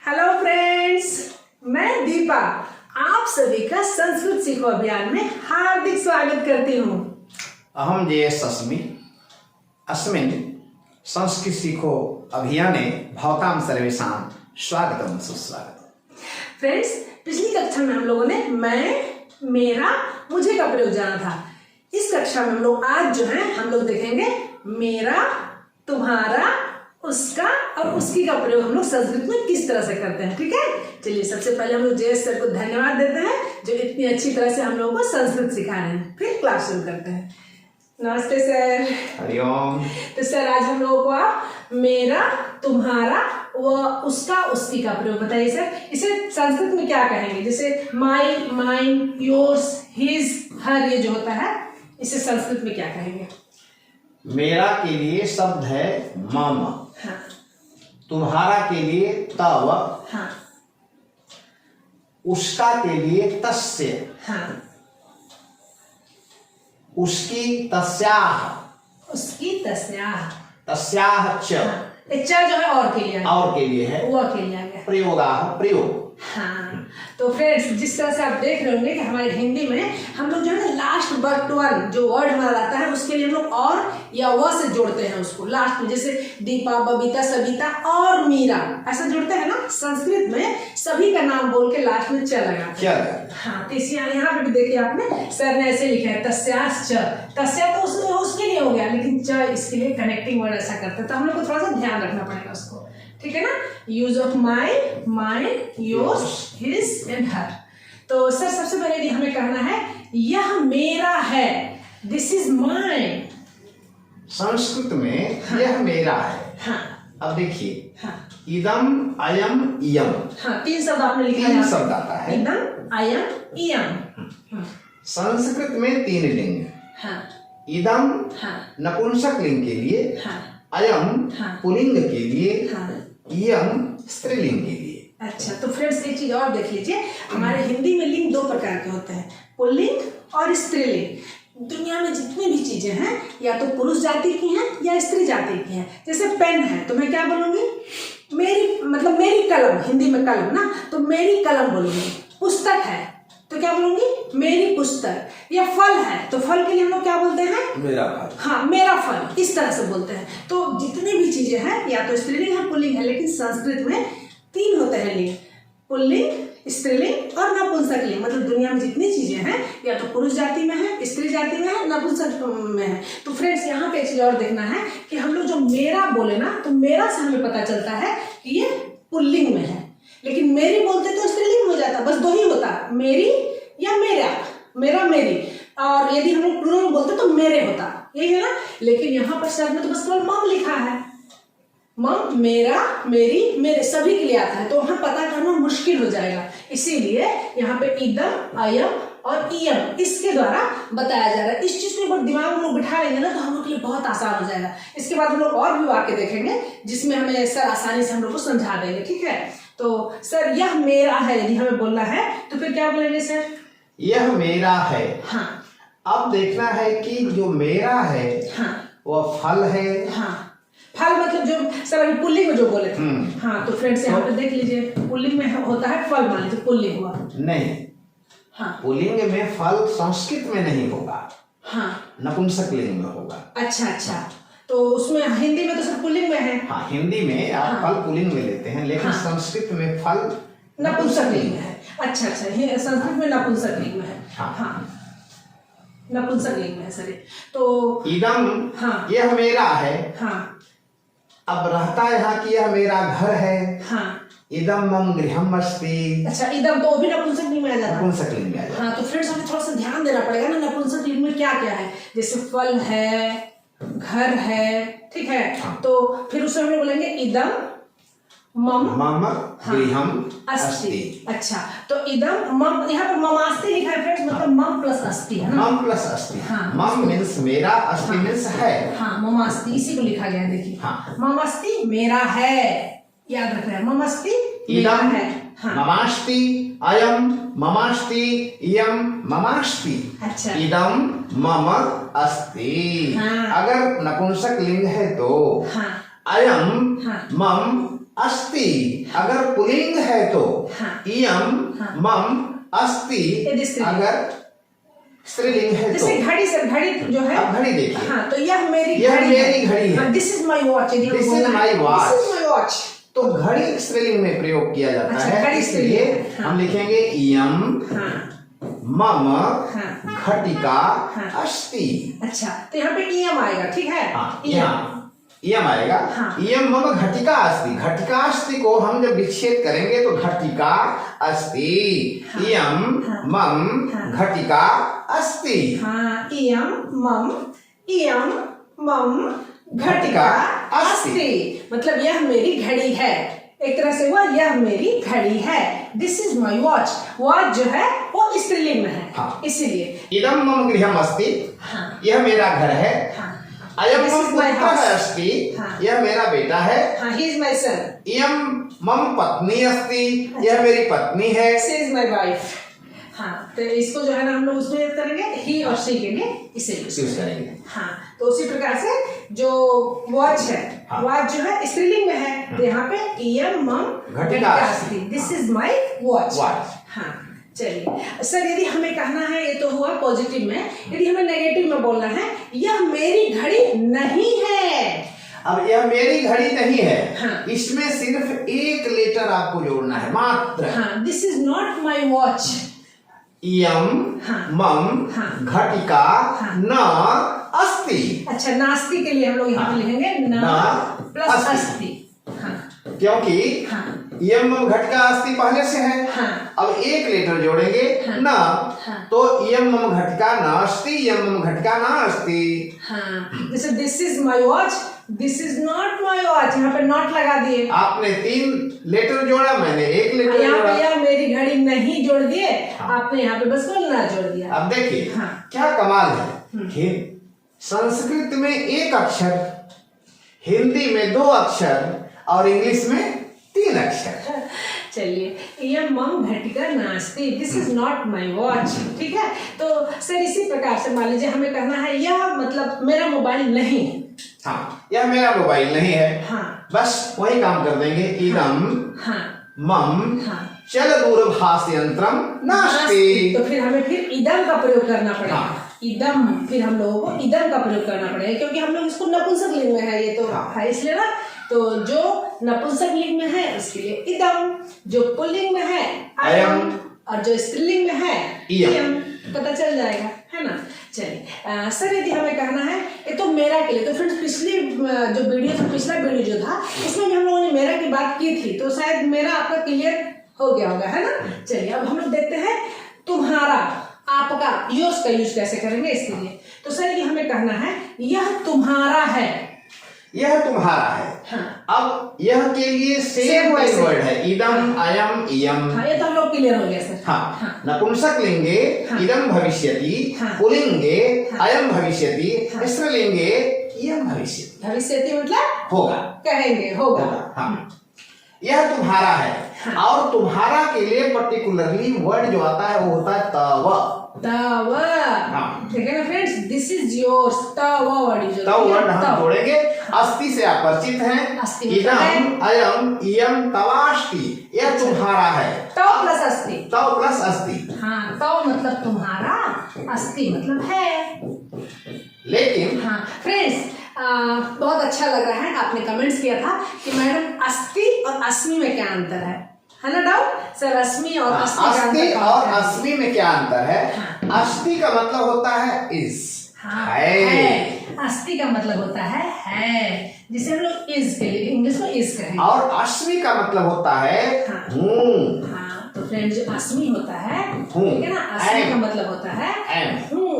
Hello friends, मैं दीपा आप सभी का संस्कृत सीखो अभियान में हार्दिक स्वागत करती हूँ। अहम जयेश अस्मिन् संस्कृत सीखो अभियाने भवतां सर्वेषां स्वागतम सुस्वागतम। फ्रेंड्स, पिछली कक्षा में हम लोगों ने मैं, मेरा, मुझे का प्रयोग जाना था। इस कक्षा में हम लोग आज जो है हम लोग देखेंगे मेरा, तुम्हारा, उसका और उसकी का प्रयोग हम लोग संस्कृत में किस तरह से करते हैं। ठीक है, चलिए सबसे पहले हम लोग जयेश सर को धन्यवाद देते हैं जो इतनी अच्छी तरह से हम लोगों को संस्कृत सिखा रहे हैं। फिर क्लास शुरू करते हैं। नमस्ते सर। हरिओम। तो सर आज हम लोगों को आप मेरा, तुम्हारा व उसका, उसकी का प्रयोग बताइए सर। इसे संस्कृत में क्या कहेंगे? जैसे माई, माइन, योर्स, हिज, हर, ये जो होता है इसे संस्कृत में क्या कहेंगे? मेरा के लिए शब्द है मम। हाँ। तुम्हारा के लिए तव। हाँ। उसका के लिए तस्य। हाँ। उसकी तस्याह। उसकी तस्याह। तस्याह च। हाँ। ये च जो है और के लिए आ गया। और के लिए है। वो के लिए आ गया। प्रयोगाह प्रयोग। हाँ, तो फ्रेंड्स जिस तरह से आप देख रहे होंगे कि हमारे हिंदी में हम लोग जो है ना लास्ट वर्ड वन जो वर्ड हमारा आता है उसके लिए हम लोग और या व से जोड़ते हैं उसको लास्ट में। जैसे दीपा, बबीता, सविता और मीरा ऐसा जोड़ते हैं ना। संस्कृत में सभी का नाम बोल के लास्ट में च लगाते हैं। हाँ, तो इसी यहाँ पे भी देखिए आपने सर ने ऐसे लिखा है तस्याश्च। तस्या तो उसके लिए हो गया, लेकिन च इसके लिए कनेक्टिंग वर्ड ऐसा करते हैं, तो हम लोग को थोड़ा सा ध्यान रखना पड़ेगा उसको। ठीक है ना। Use of my, mine, yours, his and her. तो सर सबसे पहले यदि हमें कहना है यह मेरा है, दिस इज माइन। संस्कृत में हाँ। यह मेरा है। हाँ। अब देखिए। हाँ। इदम, अयम, इयम। हाँ, तीन शब्द आपने लिखा है। तीन शब्द आता है। इदम, अयम, इयम। संस्कृत में तीन लिंग। हाँ। इदम हाँ। नपुंसक लिंग के लिए। हाँ। अयम हाँ। पुल्लिंग के लिए। हाँ। इयम स्त्रीलिंग के लिए। अच्छा, तो फ्रेंड्स एक चीज और देख लीजिए, हमारे हिंदी में लिंग दो प्रकार के होते हैं, पुल्लिंग और स्त्रीलिंग। दुनिया में जितनी भी चीजें हैं या तो पुरुष जाति की हैं या स्त्री जाति की हैं। जैसे पेन है तो मैं क्या बोलूंगी? मेरी, मतलब मेरी कलम, हिंदी में कलम ना, तो मेरी कलम बोलूंगी। पुस्तक है तो क्या बोलूंगी? मेरी पुस्तक। या फल है तो फल के लिए हम लोग क्या बोलते हैं? मेरा फल। हाँ, मेरा फल, इस तरह से बोलते हैं। तो जितनी भी चीजें हैं या तो स्त्रीलिंग है, पुल्लिंग है, लेकिन संस्कृत में तीन होते हैं लिंग, पुल्लिंग, स्त्रीलिंग और नपुंसक लिंग। मतलब दुनिया में जितनी चीजें हैं या तो पुरुष जाति में है, स्त्री जाति में है, नपुंसक में है। तो फ्रेंड्स यहाँ पे एक चीज और देखना है कि हम लोग जो मेरा बोले ना, तो मेरा से हमें पता चलता है कि ये पुल्लिंग में है, लेकिन मेरी बोलते तो स्त्रीलिंग हो जाता। बस दो ही होता, मेरी या मेरा, मेरा, मेरी। और यदि हम लोग प्लूरल बोलते तो मेरे होता, यही है ना। लेकिन यहाँ पर शब्द में तो बस केवल मम लिखा है। मम, मेरा, मेरी, मेरे, सभी के लिए आता है, तो वहां पता करना मुश्किल हो जाएगा। इसीलिए यहाँ पे इदम, अयम और इयम इसके द्वारा बताया जा रहा है। इस चीज को एक बार दिमाग में लोग बिठा लेंगे ना तो हम लोग के लिए बहुत आसान हो जाएगा। इसके बाद हम लोग और भी वाक्य देखेंगे जिसमें हमें सर आसानी से हम लोग को समझा देंगे। ठीक है, तो सर यह मेरा है यदि हमें बोलना है तो फिर क्या बोलेंगे सर? यह मेरा है। हाँ। अब देखना है कि जो मेरा है हाँ। वह फल है। हाँ, फल मतलब जो सर अभी पुल्लिंग में जो बोले थे। हाँ, तो फ्रेंड्स यहाँ पे देख लीजिए, पुल्लिंग में होता है फल, मान लीजिए पुल्लिंग हुआ। नहीं। हाँ। पुल्लिंग में फल संस्कृत में नहीं होगा। हाँ। नपुंसक लिंग में होगा। अच्छा अच्छा, तो उसमें हिंदी में तो सर पुल्लिंग में है। हाँ, हिंदी में आप हाँ। फल पुल्लिंग में लेते हैं, लेकिन हाँ। संस्कृत में फल नपुंसक लिंग में है। अच्छा अच्छा, संस्कृत में नपुंसक लिंग में है। हाँ। हाँ, नपुंसक लिंग में है सर। तो इदम, हाँ, यह मेरा है। हाँ। अब रहता है यहाँ कि यह मेरा घर है। हाँ। इदम मम गृहम अस्ति। अच्छा, इदम तो भी नपुंसक लिंग में आ जाता है। नपुंसक लिंग में आ जाता है। हाँ, तो फ्रेंड्स हमें थोड़ा सा ध्यान देना पड़ेगा ना, नपुंसक लिंग में क्या क्या है। जैसे फल है, घर है, ठीक है। हाँ। तो फिर उसमें हम लोग बोलेंगे इदम मम मम गृहम अस्ति। अच्छा, तो इदम मम, यहाँ पर ममास्ति लिखा है फ्रेंड्स, मतलब मम प्लस अस्ति है ना। मम प्लस अस्ति। हाँ। मम मीन्स मेरा, अस्ति मीन्स है। हाँ, ममास्ति इसी को लिखा गया है, देखिए। हाँ। ममास्ति मेरा है, याद रख रहे हैं, ममास्ति मेरा इदम है। हाँ। ममास्ति, अयम ममास्ति, इयम ममास्ति। अच्छा। इदम मम अस्ति। हाँ। अगर नपुंसक लिंग है तो हाँ। अयम हाँ। मम अस्ति अगर पुल्लिंग है तो हाँ। इयम हाँ। मम अस्ति ये स्त्रीलिंग। अगर स्त्रीलिंग है जैसे तो घड़ी से घड़ी जो है, अब घड़ी देखिए, हाँ, तो यह मेरी घड़ी है। This is my watch, This is my watch। This is my watch. तो घड़ी स्त्रीलिंग में प्रयोग किया जाता अच्छा, है, घड़ी इसलिए स्त्रीलिंग, हाँ। हम लिखेंगे इयम हाँ मम हाँ घटिका हाँ। अस्ति। अच्छा, तो यहाँ पे ईएम आएगा, ठीक है? हाँ, ईएम। यहाँ इयम आएगा। हाँ। इयम मम घटिका अस्ति, घटिका अस्ति को हम जब विच्छेद करेंगे तो घटिका अस्ति। हाँ। इयम हाँ। मम हाँ। घटिका अस्ति। हाँ, ईएम मम घटिका अस्ति, मतलब यह मेरी घड़ी है। एक तरह से हुआ यह मेरी घड़ी है। This is my watch. Watch जो है वो स्त्रीलिंग में है, हाँ। इसीलिए। इदम मम गृहम अस्ति, हाँ यह मेरा घर है। हाँ अयम This मम is my पुत्रः house। अस्ति, हाँ। यह मेरा बेटा है। हाँ, he is my son। इयम मम पत्नी अस्ति, यह मेरी पत्नी है। She is my wife। हाँ, तो इसको जो है ना हम लोग उसमें यूज करेंगे, ही और शी के लिए इसे यूज करेंगे। हाँ, तो उसी प्रकार से जो वॉच है, हाँ। वॉच जो है स्त्रीलिंग में है, तो यहाँ पे इयम मम घटिका अस्ति। This is my watch. Watch. हाँ, चलिए सर, यदि हमें कहना है, ये तो हुआ पॉजिटिव में, यदि हमें नेगेटिव में बोलना है, यह मेरी घड़ी नहीं है। अब यह मेरी घड़ी नहीं है, हाँ। इसमें सिर्फ एक लेटर आपको जोड़ना है मात्र। हाँ, this is not my watch. इयम हाँ। मम हाँ। घटिका हाँ। न अस्ति। अच्छा, नास्ति के लिए हम लोग यहाँ पे हाँ। लिखेंगे न न प्लस अस्ति। अस्ति। हाँ क्योंकि हाँ इयम मम घटिका अस्ति पहले से है। हाँ। अब एक लेटर जोड़ेंगे हाँ। न, हाँ। तो इयम मम घटिका न अस्ति, इयम मम घटिका न अस्ति। हाँ, जैसे this is my watch, this is not my watch, यहाँ पे नॉट लगा दिए। आपने 3 लेटर जोड़ा, मैंने एक लेटर यहाँ जोड़ा। पे यह मेरी घड़ी नहीं जोड़ दिए, हाँ। आपने यहाँ पे बस बोलना जोड़ दिया। अब देखिए हाँ। क्या कमाल है कि संस्कृत में एक अक्षर, हिंदी में 2 अक्षर और इंग्लिश में 3 अक्षर। चलिए, यह मम घटिका नास्ति, this is not my watch, ठीक है? तो सर इसी प्रकार से मान लीजिए हमें कहना है यह मतलब मेरा मोबाइल नहीं है। हाँ, यह मेरा मोबाइल नहीं है। हाँ। बस वही काम कर देंगे। इदम हाँ मम हाँ चल दूरभाष यंत्रम नास्ति। तो फिर हमें फिर इदम का प्रयोग करना पड़ेगा। हाँ। इदम, फिर हम लोगों को इदम का प्रयोग करना पड़ेगा, क्योंकि हम लोग इसको नपुंसक लिंग में है, ये तो हाँ। है इसलिए ना। तो जो नपुंसक लिंग में है उसके लिए इदम, जो पुल्लिंग में है अयम, और जो स्त्रीलिंग में है इयम। पता चल जाएगा, है ना? चलिए सर, यदि हमें कहना है ये तो मेरा के लिए, तो फ्रेंड्स पिछली जो वीडियो था, पिछला वीडियो जो था, इसमें भी हम लोगों ने मेरा की बात की थी, तो शायद मेरा आपका क्लियर हो गया होगा, है ना? चलिए अब हम लोग देखते हैं तुम्हारा, आपका, योर्स का यूज कैसे करेंगे इसके लिए। तो सर यदि हमें कहना है यह तुम्हारा है, यह तुम्हारा है। हाँ। अब यह के लिए सेम वैसे। वर्ड है, इदम अयम इयम। हाँ, ये तो हम लोग क्लियर हो गया सर। हाँ, हाँ। नपुंसक लिंगे हाँ। इदम भविष्यति, हाँ। पुल्लिंगे हाँ। अयम भविष्यति, हाँ। स्त्रीलिंगे इयम भविष्यति। भविष्यति मतलब होगा, कहेंगे, होगा। हाँ। यह तुम्हारा है। हाँ। और तुम्हारा के लिए पर्टिकुलरली वर्ड जो आता है वो होता है तव। तव, हाँ। ठीक है ना फ्रेंड्स? दिस इज योर्स, तव वर्ड यूज तव वर्ड हम जोड़ेंगे। अस्ति से आप परिचित हैं। अस्ति इदम अयम इयम तवास्ति, यह तुम्हारा है। तव प्लस अस्ति। तव प्लस अस्ति। हाँ, तव मतलब तुम्हारा, अस्ति मतलब है। लेकिन हाँ फ्रेंड्स, बहुत अच्छा लग रहा है, आपने कमेंट्स किया था कि मैडम अस्ति और अस्मि में क्या अंतर है ना डाउट? सर अस्मि और अस्ति का अस्ति अंतर और क्या है? अस्मि में क्या अंतर है? हाँ। अस्ति का मतलब होता है इज, हाँ, है। अस्ति का मतलब होता है, जिसे हम लोग इज के लिए इंग्लिश में इज कहेंगे। और अस्मि का मतलब होता है हाँ। हूँ। हाँ, तो फ्रेंड जो अस्मि होता है, हूँ। ठीक है ना? अस्मि am। का मतलब होता है am। हूँ,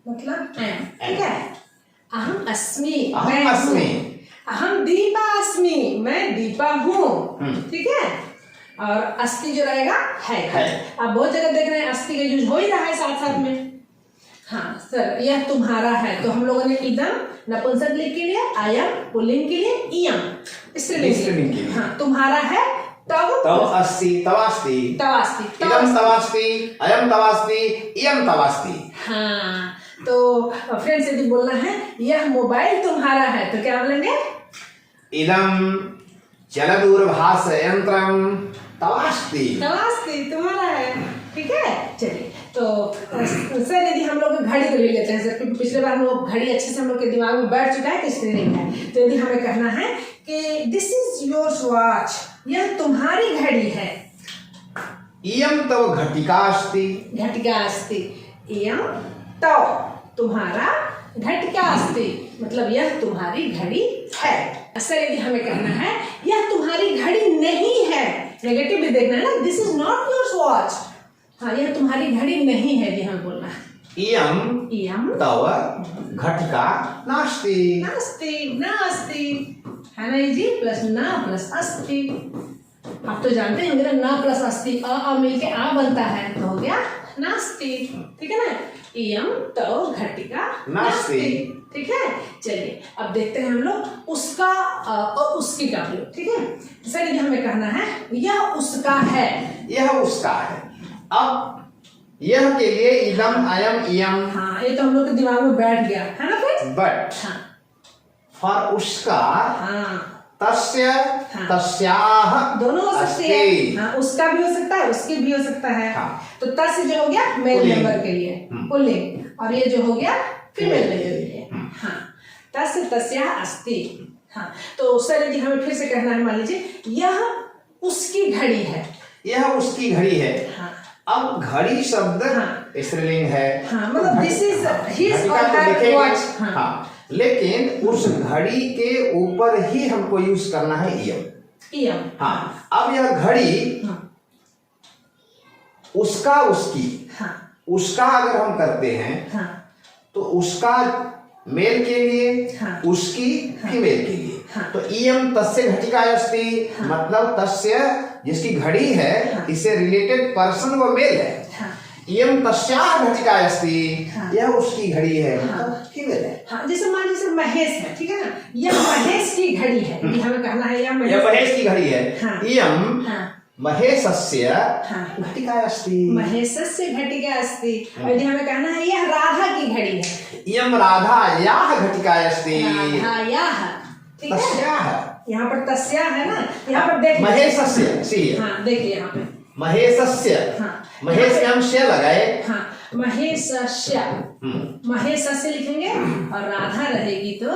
मतलब एम, ठीक है? अहम अस्मि, अहम मैं हूँ। अस्मि। अहम दीपा अस्मि, मैं दीपा हूँ, ठीक है? और अस्ति जो रहेगा है। अब बहुत जगह देख रहे हैं अस्ति का यूज हो ही रहा है साथ साथ में। हाँ सर, यह तुम्हारा है, तो हम लोगों ने इदम नपुंसक लिंग के लिए, अयम पुल्लिंग के लिए, इयम स्त्रीलिंग के लिए। हाँ, तुम्हारा है तव अस्ति तवास्ति, तवास्ति, इदम तवास्ति, अयम तवास्ति, इयम तवास्ति। हाँ, तो फ्रेंड्स यदि बोलना है यह मोबाइल तुम्हारा है, तो क्या बोलेंगे? इदम जलदूरभाष यंत्रम तवास्ति। नमस्ते, तुम्हारा है। ठीक है, चलिए। तो सर यदि हम लोग घड़ी को ले लेते हैं सर, क्योंकि पिछले बार हम लोग घड़ी अच्छे से हम लोग के दिमाग में बैठ चुका है कि स्क्रीनिंग है। तो यदि हमें कहना है कि दिस इज योर वॉच, यह तुम्हारी घड़ी है। इयं तव घटिका अस्ति। घटिका अस्ति। इयं तव, तुम्हारा, घटिका अस्ति, मतलब यह तुम्हारी घड़ी है। सर यदि हमें कहना है यह तुम्हारी घड़ी नहीं है, नेगेटिव भी देखना है ना, this is not your watch. हाँ, यह तुम्हारी घड़ी नहीं है, यदि हमें बोलना है। इयं तव घटिका नास्ति। नास्ति, नास्ति, है ना जी, प्लस ना प्लस अस्ति। आप तो जानते होंगे ना, प्लस अस्ति, अ मिलके आ बनता है, तो हो गया नास्ति। ठीक है ना, इयं तव घटिका नास्ति। ठीक है, चलिए अब देखते हैं हम लोग उसका और उसकी का प्रयोग। ठीक है सर, यदि हमें कहना है यह उसका है, यह उसका है। अब यह के लिए इदम अयम इयम। हाँ, ये तो हम लोग के दिमाग में बैठ गया है ना फिर। बट हाँ, फॉर उसका, हाँ, तस्य, हाँ, तस्याह दोनों हो सकते हैं। हाँ, उसका भी हो सकता है, उसकी भी हो सकता है। हाँ। तो तस्य जो हो गया मेल पुल्लिंग। नंबर के लिए पुल्लिंग, और ये जो हो गया फीमेल नंबर के लिए। हाँ, तस्य तस्याह अस्ति। हाँ, तो सर यदि हमें फिर से कहना है, मान लीजिए यह उसकी घड़ी है। यह उसकी घड़ी है। हाँ, अब घड़ी शब्द हाँ, स्त्रीलिंग है, हाँ, मतलब दिस इज हिज घटिका और तो हर लिखेंगे। वॉच। हाँ, लेकिन उस घड़ी के ऊपर ही हमको यूज करना है इयम। इयम। हाँ, अब यह घड़ी हाँ, उसका, उसकी, हाँ, उसका अगर हम करते हैं हाँ, तो उसका मेल के लिए, हाँ, उसकी फीमेल के लिए। हाँ, तो इयम तस्य घटिका अस्ति, हाँ, मतलब तस्य जिसकी घड़ी है, हाँ, इससे रिलेटेड पर्सन वो मेल है। हाँ, इयम तस्याः घटिका अस्ति, हाँ, यह उसकी घड़ी है, हाँ, मतलब फीमेल है। हाँ, जैसे मान लीजिए महेश है, ठीक है ना, यह महेश की घड़ी है। यदि हमें कहना है यह यह महेश की घड़ी है। हाँ, इयम हाँ, महेशस्य हाँ, घटिका अस्ति। महेशस्य घटिका अस्ति। और यदि हमें कहना है यह राधा की घड़ी है। इयम राधायाः घटिका अस्ति। राधायाः, ठीक है, तस्याः, यहाँ पर तस्या है ना, यहाँ पर देख महेशस्य, सी है। हाँ, देखिए यहाँ पे महेशस्य, हाँ, महेश में हम स्य लगाए। हाँ, महेशस्य, महेशस्य लिखेंगे और राधा रहेगी तो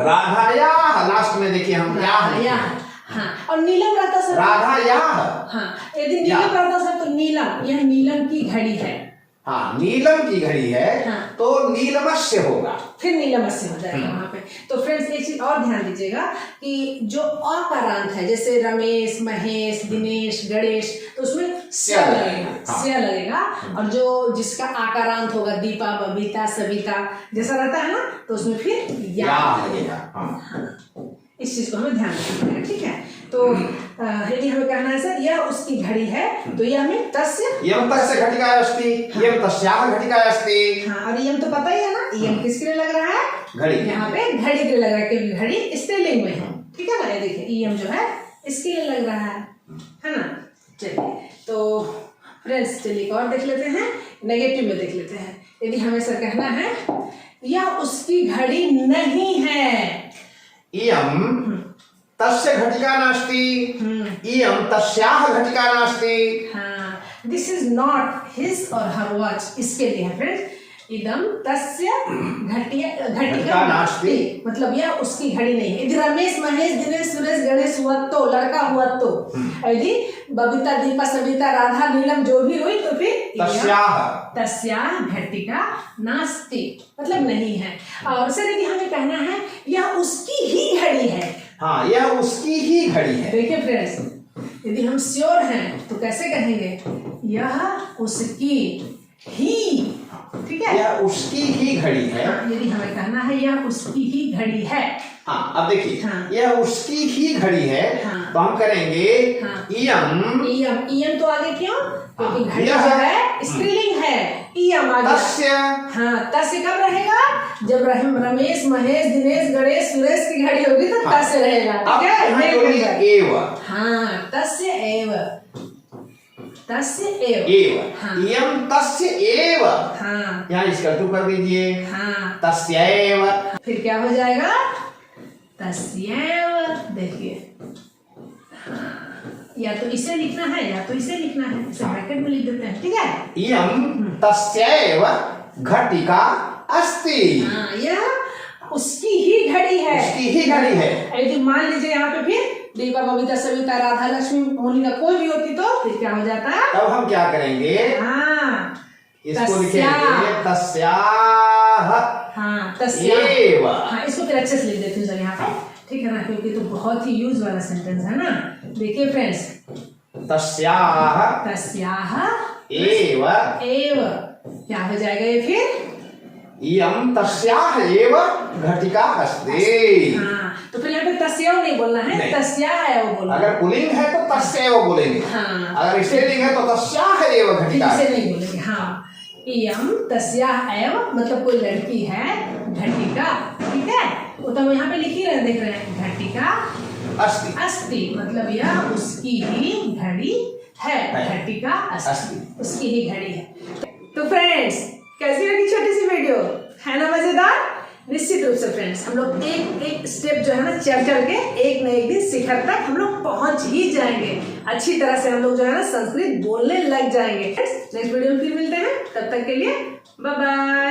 राधायाः, लास्ट में देखिए हम याः लिखेंगे। राधायाः। हाँ, और नीलम रहता सर, राधायाः। हाँ, यदि नीलम रहता सर तो नीलम, यह नीलम की घड़ी है। हाँ, नीलम की घड़ी है। हाँ, तो नीलमस्य होगा, फिर नीलमस्य हो जाएगा वहां पे। तो फ्रेंड्स एक चीज और ध्यान दीजिएगा कि जो अकारांत है, जैसे रमेश, महेश, दिनेश, गणेश, तो उसमें स्य लगेगा, हाँ। स्य लगेगा। और जो जिसका आकारांत होगा, दीपा, बबीता, सविता जैसा रहता है ना, तो उसमें फिर या लगेगा। हाँ। हाँ, इस चीज को हमें ध्यान रखना है। ठीक है, तो यदि हमें कहना है सर यह उसकी घड़ी है, तो यह हमें तस्य, इयम तस्य घटिका अस्ति, इयम तस्याः घटिका अस्ति। हाँ, और यम तो पता ही है ना, यम किसके लिए लग रहा है, घड़ी। यहाँ पे घड़ी के लिए लग रहा है, क्योंकि घड़ी स्त्रीलिंग में है। ठीक है ना, ये देखिए ईएम जो है इसके लिए लग रहा है ना। चलिए तो फ्रेंड्स, चलिए एक और देख लेते हैं, नेगेटिव में देख लेते हैं। यदि हमें सर कहना है यह उसकी घड़ी नहीं है, इयम तस्य घटिका नास्ति, इयम तस्याः घटिका नास्ति। हाँ, दिस इज नॉट हिज और हर वॉच, इसके लिए है फ्रेंड्स। इदम तस्य घटिका नास्ति, मतलब यह उसकी घड़ी नहीं है। यदि रमेश, महेश, दिनेश, सुरेश, गणेश हुआ तो, लड़का हुआ तो, यदि बबीता, दीपा, सविता, राधा, नीलम जो भी हुई तो फिर तस्याः घटिका नास्ति, मतलब नहीं है। और सर यदि हमें कहना है यह उसकी ही घड़ी है, हाँ, यह उसकी ही घड़ी है। देखिए फ्रेंड्स, यदि हम श्योर हैं तो कैसे कहेंगे, यह उसकी ही, ठीक है, यह उसकी ही घड़ी है। हाँ, यदि हमें कहना है यह उसकी ही घड़ी है। हाँ, अब देखिए, हाँ, यह उसकी ही घड़ी है। हाँ, तो हम करेंगे हाँ, इयम, इयम, इयम तो आगे क्यों, क्योंकि हाँ, घड़ी जो है स्त्रीलिंग है, इयम आगे। तस्य, हाँ, तस्य कब रहेगा, जब रमेश, महेश, दिनेश, गणेश, सुरेश की घड़ी होगी तो हाँ, तस्य रहेगा। अब ठीक है, यहाँ मेल जोड़िए नंबर। एव। हाँ, तस्य एव, तस्य एव, एव, हाँ, इयम तस्य एव। हाँ, यहाँ इसका टू कर दीजिए, हाँ, तस्यैव। फिर क्या हो जाएगा, तस्यैव। देखिए या तो इसे लिखना है या तो इसे लिखना है, इसे ब्रैकेट में लिख देते हैं, ठीक है। इयं तस्यैव घटिका अस्ति। हाँ, यह उसकी ही घड़ी है, उसकी ही घड़ी है। यदि मान लीजिए यहाँ पे फिर दीपा, बबीता, सविता, राधा, लक्ष्मी, मोनिका कोई भी होती तो फिर क्या हो जाता है? तब हम क्या करेंगे? हाँ, इसको लिखेंगे तस्याह। हाँ, तस्याह। एव। हाँ, इसको फिर अच्छे से लिख देती हूँ सर यहाँ पे, ठीक है ना, क्योंकि तो बहुत ही यूज वाला सेंटेंस है ना। देखिए फ्रेंड्स, तस्याह तस्याह एव एव क्या हो जाएगा ये फिर? इयं तस्याह एव घटिका अस्ति। हाँ, तो फिर यहाँ पे तस्याव नहीं बोलना है, नहीं। तस्याह एव बोलना है। अगर पुल्लिंग है तो तस्यैव बोलेंगे। हाँ। अगर स्त्रीलिंग है तो तस्याह एव घटिका इसे अस्ति। नहीं बोलेंगे। हाँ, इयं तस्याह एव मतलब कोई लड़की है, घटिका, ठीक है, वो तो हम यहाँ पे लिख ही रहे, देख रहे हैं, घटिका अस्ति। अस्ति मतलब यह उसकी ही घड़ी है, घटिका अस्ति, उसकी ही घड़ी है। तो फ्रेंड्स, कैसी लगी छोटी सी वीडियो, है ना मजेदार? निश्चित रूप से फ्रेंड्स, हम लोग एक एक स्टेप जो है ना चल चल के एक न एक दिन शिखर तक हम लोग पहुंच ही जाएंगे। अच्छी तरह से हम लोग जो है ना संस्कृत बोलने लग जाएंगे। नेक्स्ट वीडियो में फिर मिलते हैं, तब तक के लिए बाय बाय।